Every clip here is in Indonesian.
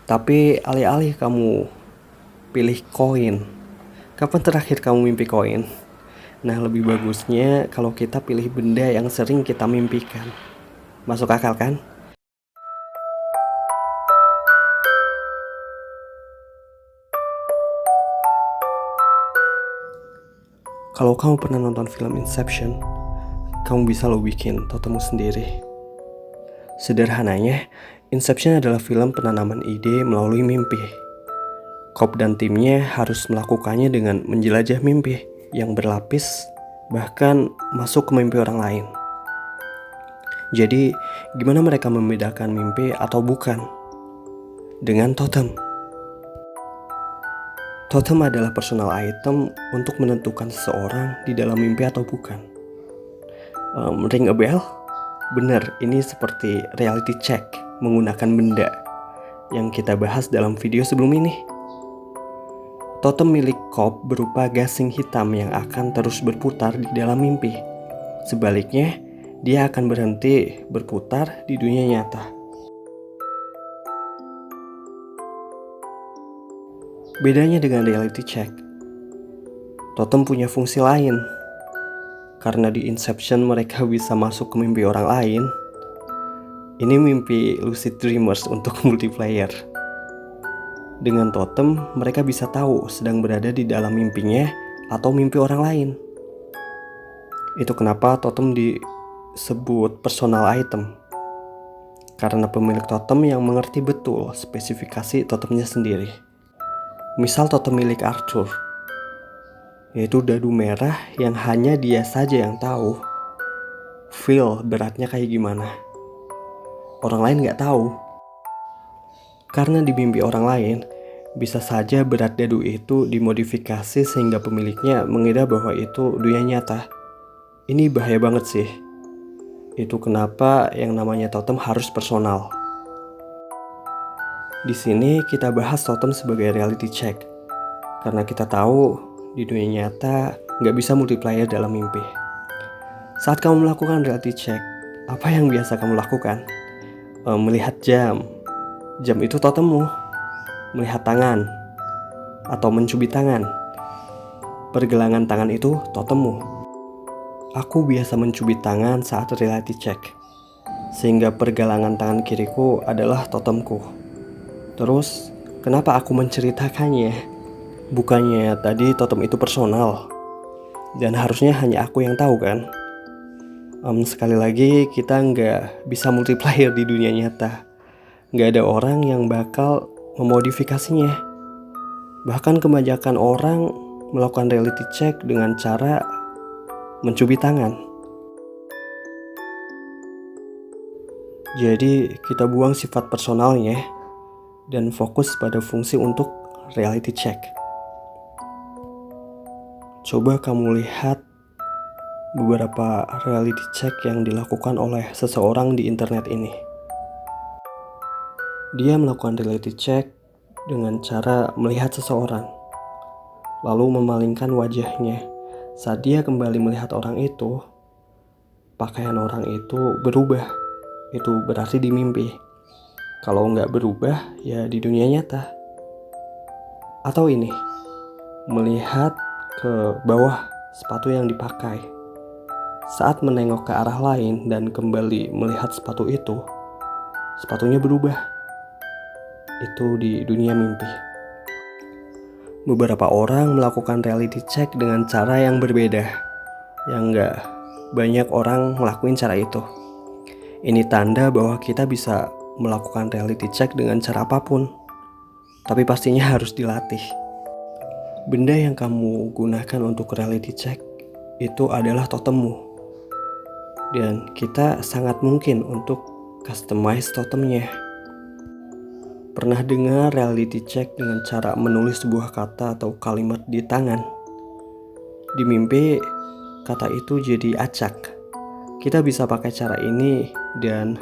Tapi alih-alih kamu pilih koin, kapan terakhir kamu mimpi koin? Nah, lebih bagusnya kalau kita pilih benda yang sering kita mimpikan. Masuk akal kan? Kalau kamu pernah nonton film Inception, kamu bisa lo bikin totemmu sendiri. Sederhananya, Inception adalah film penanaman ide melalui mimpi. Cobb dan timnya harus melakukannya dengan menjelajah mimpi yang berlapis, bahkan masuk ke mimpi orang lain. Jadi, gimana mereka membedakan mimpi atau bukan? Dengan totem. Totem adalah personal item untuk menentukan seseorang di dalam mimpi atau bukan. Ring a bell? Bener, ini seperti reality check menggunakan benda yang kita bahas dalam video sebelum ini. Totem milik Cobb berupa gasing hitam yang akan terus berputar di dalam mimpi. Sebaliknya, dia akan berhenti berputar di dunia nyata. Bedanya dengan reality check, totem punya fungsi lain. Karena di Inception mereka bisa masuk ke mimpi orang lain. Ini mimpi lucid dreamers untuk multiplayer. Dengan totem, mereka bisa tahu sedang berada di dalam mimpinya atau mimpi orang lain. Itu kenapa totem disebut personal item. Karena pemilik totem yang mengerti betul spesifikasi totemnya sendiri. Misal totem milik Arthur, yaitu dadu merah yang hanya dia saja yang tahu. Feel beratnya kayak gimana. Orang lain gak tahu. Karena di mimpi orang lain, bisa saja berat dadu itu dimodifikasi sehingga pemiliknya mengira bahwa itu dunia nyata. Ini bahaya banget sih. Itu kenapa yang namanya totem harus personal. Di sini kita bahas totem sebagai reality check. Karena kita tahu di dunia nyata nggak bisa multiplayer dalam mimpi. Saat kamu melakukan reality check, apa yang biasa kamu lakukan? Melihat jam. Jam itu totemmu. Melihat tangan. Atau mencubit tangan. Pergelangan tangan itu totemmu. Aku biasa mencubit tangan saat reality check. Sehingga pergelangan tangan kiriku adalah totemku. Terus, kenapa aku menceritakannya? Bukannya tadi totem itu personal. Dan harusnya hanya aku yang tahu kan? Sekali lagi, kita nggak bisa multiplayer di dunia nyata. Nggak ada orang yang bakal memodifikasinya. Bahkan kebanyakan orang melakukan reality check dengan cara mencubit tangan. Jadi, kita buang sifat personalnya dan fokus pada fungsi untuk reality check. Coba kamu lihat beberapa reality check yang dilakukan oleh seseorang di internet ini. Dia melakukan reality check dengan cara melihat seseorang, lalu memalingkan wajahnya. Saat dia kembali melihat orang itu, pakaian orang itu berubah. Itu berarti di mimpi. Kalau nggak berubah, ya di dunia nyata. Atau ini, melihat ke bawah sepatu yang dipakai. Saat menengok ke arah lain dan kembali melihat sepatu itu, sepatunya berubah. Itu di dunia mimpi. Beberapa orang melakukan reality check dengan cara yang berbeda. Yang nggak banyak orang ngelakuin cara itu. Ini tanda bahwa kita bisa melakukan reality check dengan cara apapun, tapi pastinya harus dilatih. Benda yang kamu gunakan untuk reality check itu adalah totemmu, dan kita sangat mungkin untuk customize totemnya. Pernah dengar reality check dengan cara menulis sebuah kata atau kalimat di tangan? Di mimpi, kata itu jadi acak. Kita bisa pakai cara ini dan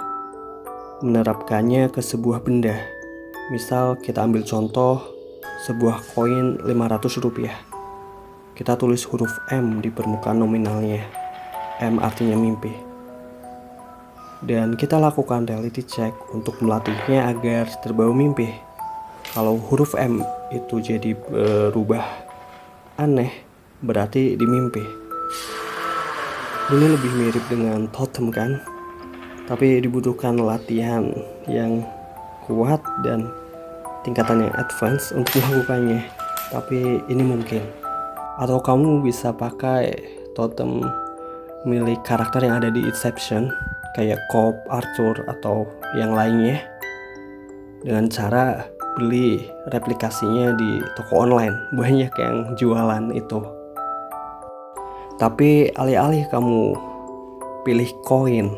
menerapkannya ke sebuah benda. Misal kita ambil contoh sebuah koin 500 rupiah. Kita tulis huruf M di permukaan nominalnya. M artinya mimpi. Dan kita lakukan reality check untuk melatihnya agar terbawa mimpi. Kalau huruf M itu jadi berubah aneh, berarti di mimpi. Ini lebih mirip dengan totem kan? Tapi dibutuhkan latihan yang kuat dan tingkatan yang advance untuk melakukannya. Tapi ini mungkin. Atau kamu bisa pakai totem milik karakter yang ada di Inception, kayak Cobb, Arthur, atau yang lainnya, dengan cara beli replikasinya di toko online. Banyak yang jualan itu. Tapi alih-alih kamu pilih koin,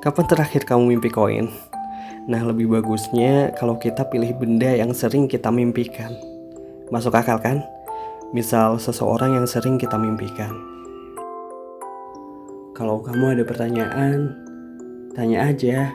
kapan terakhir kamu mimpi koin? Nah, lebih bagusnya kalau kita pilih benda yang sering kita mimpikan. Masuk akal kan? Misal seseorang yang sering kita mimpikan. Kalau kamu ada pertanyaan, tanya aja.